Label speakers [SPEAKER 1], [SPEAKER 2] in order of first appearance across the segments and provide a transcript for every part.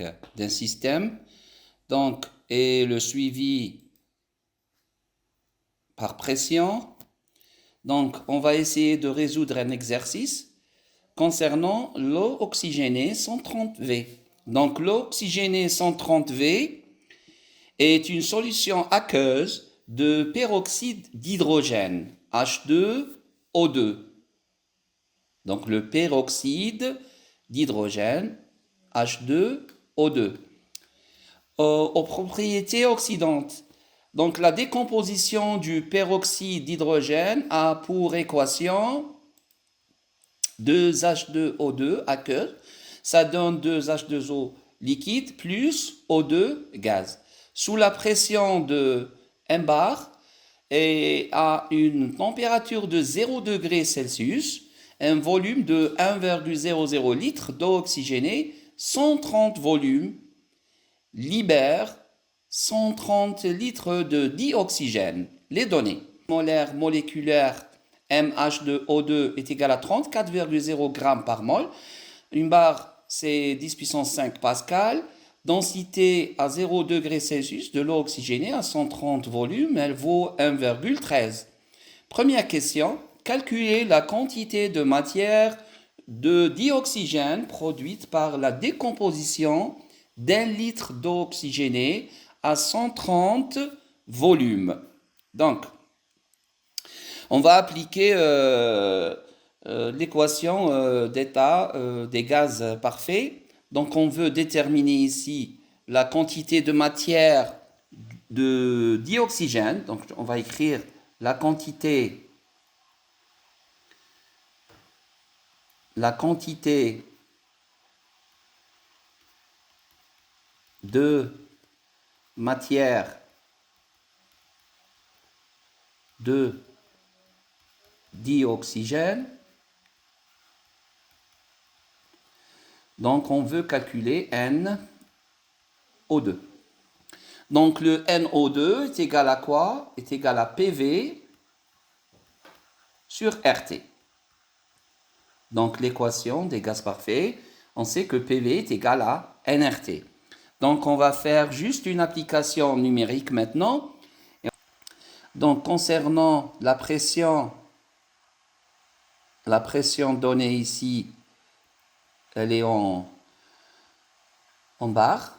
[SPEAKER 1] thermodynamique d'un système. Donc, et le suivi par pression. Donc, on va essayer de résoudre un exercice concernant l'eau oxygénée 130V. Donc, l'eau oxygénée 130V est une solution aqueuse de peroxyde d'hydrogène, H2O2. Donc, le peroxyde d'hydrogène, H2O2. Aux propriétés oxydantes. Donc, la décomposition du peroxyde d'hydrogène a pour équation 2H2O2 aqueuse. Ça donne 2H2O liquide plus O2 gaz. Sous la pression de 1 bar et à une température de 0 degré Celsius, un volume de 1,00 litre d'eau oxygénée, 130 volumes, libère 130 litres de dioxygène. Les données molaires moléculaires MH2O2 est égal à 34,0 g par mol. Une barre, c'est 10 puissance 5 pascal. Densité à 0 degré Celsius de l'eau oxygénée à 130 volumes, elle vaut 1,13. Première question, calculer la quantité de matière de dioxygène produite par la décomposition d'1 litre d'eau oxygénée à 130 volumes. Donc, on va appliquer l'équation d'état des gaz parfaits. Donc, on veut déterminer ici la quantité de matière de dioxygène. Donc, on va écrire la quantité de matière de dioxygène. Donc, on veut calculer NO2. Donc, le NO2 est égal à quoi? Est égal à PV sur RT. Donc, l'équation des gaz parfaits, on sait que PV est égal à nRT. Donc, on va faire juste une application numérique maintenant. Donc, concernant la pression donnée ici, elle est en bar.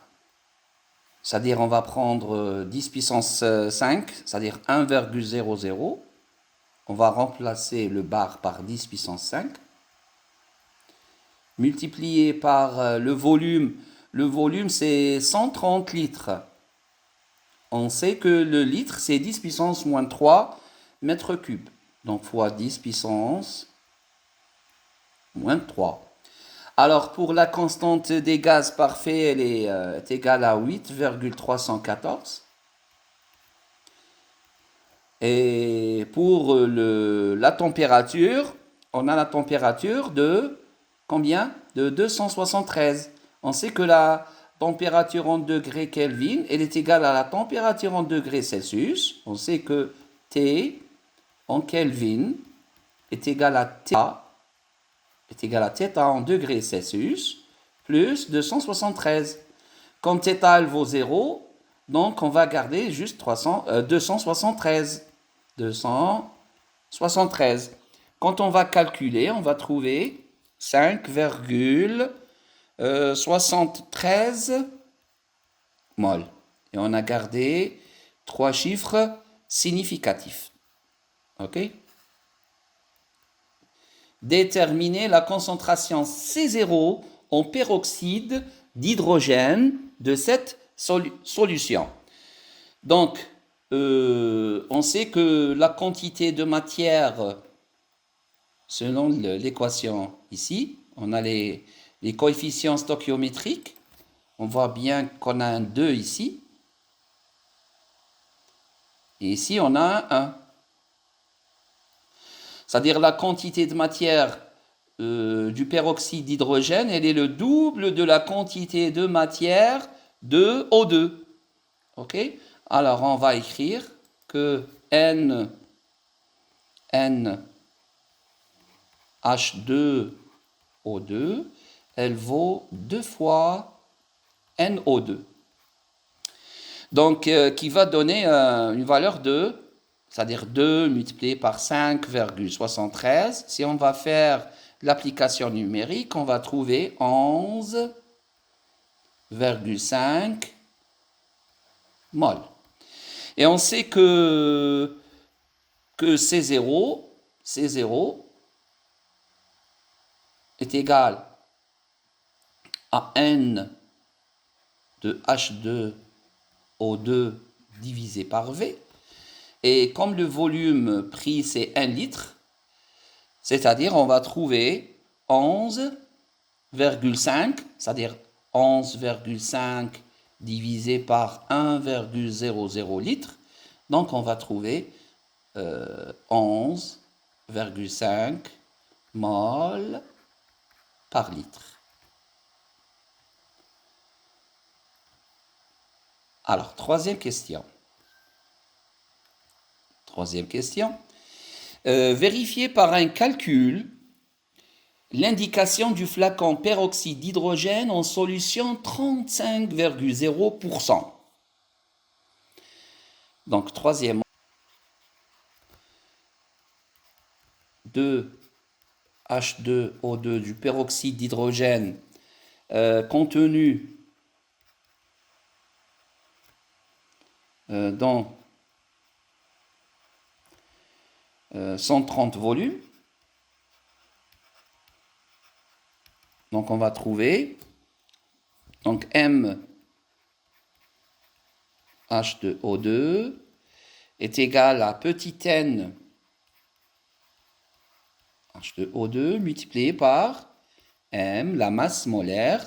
[SPEAKER 1] C'est-à-dire, on va prendre 10 puissance 5, c'est-à-dire 1,00. On va remplacer le bar par 10 puissance 5. Multiplié par le volume. Le volume, c'est 130 litres. On sait que le litre, c'est 10 puissance moins 3 mètres cubes. Donc, fois 10 puissance moins 3. Alors, pour la constante des gaz parfaits, elle est égale à 8,314. Et pour la température, on a la température de combien? De 273. On sait que la température en degrés Kelvin, elle est égale à la température en degrés Celsius. On sait que T en Kelvin est égal à θ en degrés Celsius plus 273. Quand θ elle vaut 0, donc on va garder juste 273. 273. Quand on va calculer, on va trouver 5,73 mol. Et on a gardé 3 chiffres significatifs. OK? Déterminer la concentration C0 en peroxyde d'hydrogène de cette solution. Donc, on sait que la quantité de matière, selon l'équation ici, on a les coefficients stoichiométriques. On voit bien qu'on a un 2 ici. Et ici, on a un 1. C'est-à-dire la quantité de matière du peroxyde d'hydrogène, elle est le double de la quantité de matière de O2. OK? Alors, on va écrire que NH2O2, elle vaut 2 fois NO2. Donc, qui va donner une valeur de, c'est-à-dire 2 multiplié par 5,73. Si on va faire l'application numérique, on va trouver 11,5 mol. Et on sait que C0 est égal à N de H2O2 divisé par V. Et comme le volume pris c'est 1 litre, c'est-à-dire on va trouver 11,5, c'est-à-dire 11,5 divisé par 1,00 litres. Donc on va trouver 11,5 mol par litre. Alors, troisième question. Vérifiez par un calcul l'indication du flacon peroxyde d'hydrogène en solution 35,0%. Donc, troisièmement, 2H2O2 du peroxyde d'hydrogène contenu dans 130 volumes. Donc on va trouver donc M H2O2 est égal à petit n H2O2 multiplié par M, la masse molaire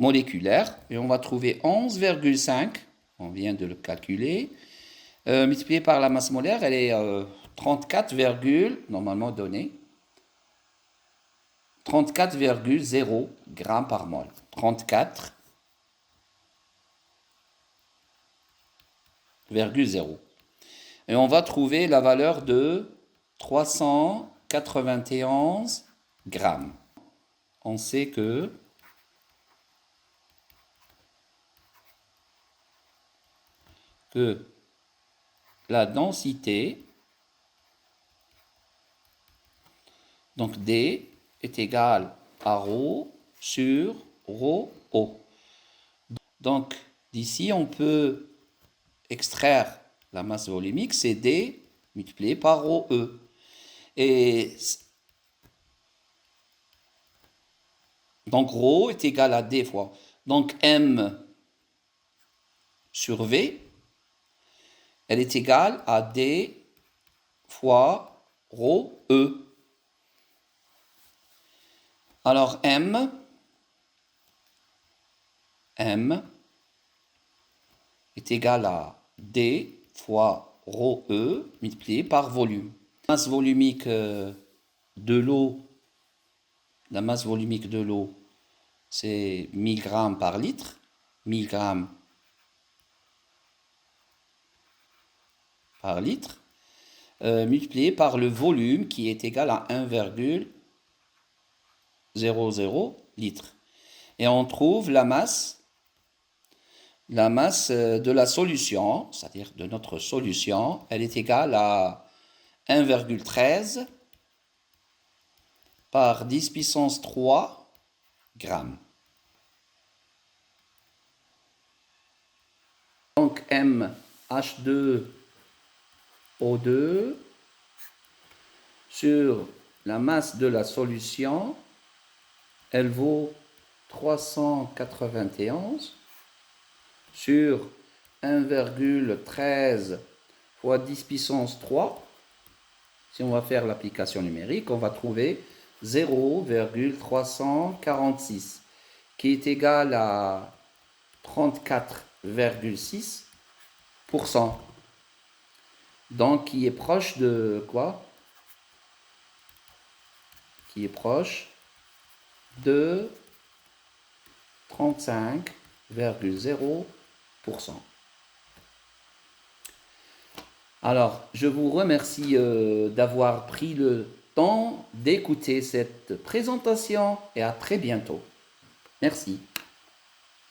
[SPEAKER 1] moléculaire, et on va trouver 11,5, on vient de le calculer, multiplié par la masse molaire, elle est 34, normalement donnée, 34,0 grammes par mol. 34,0. Et on va trouver la valeur de 391 grammes. On sait que la densité, donc D, est égale à ρ sur ρO. Donc, d'ici, on peut extraire la masse volumique, c'est D multiplié par ρE. Et donc, ρ est égal à D fois. Donc, M sur V, elle est égale à D fois ρE. Alors, M est égal à D fois ρE multiplié par volume. La masse volumique de l'eau, c'est 1000 grammes par litre. 1000 grammes par litre, multiplié par le volume qui est égal à 1,00 litres. Et on trouve la masse de la solution, c'est-à-dire de notre solution, elle est égale à 1,13 par 10 puissance 3 grammes. Donc MH2O2 sur la masse de la solution, elle vaut 391 sur 1,13 fois 10 puissance 3. Si on va faire l'application numérique, on va trouver 0,346 qui est égal à 34,6%. Donc, qui est proche de quoi? Qui est proche de 35,0%. Alors, je vous remercie d'avoir pris le temps d'écouter cette présentation et à très bientôt. Merci.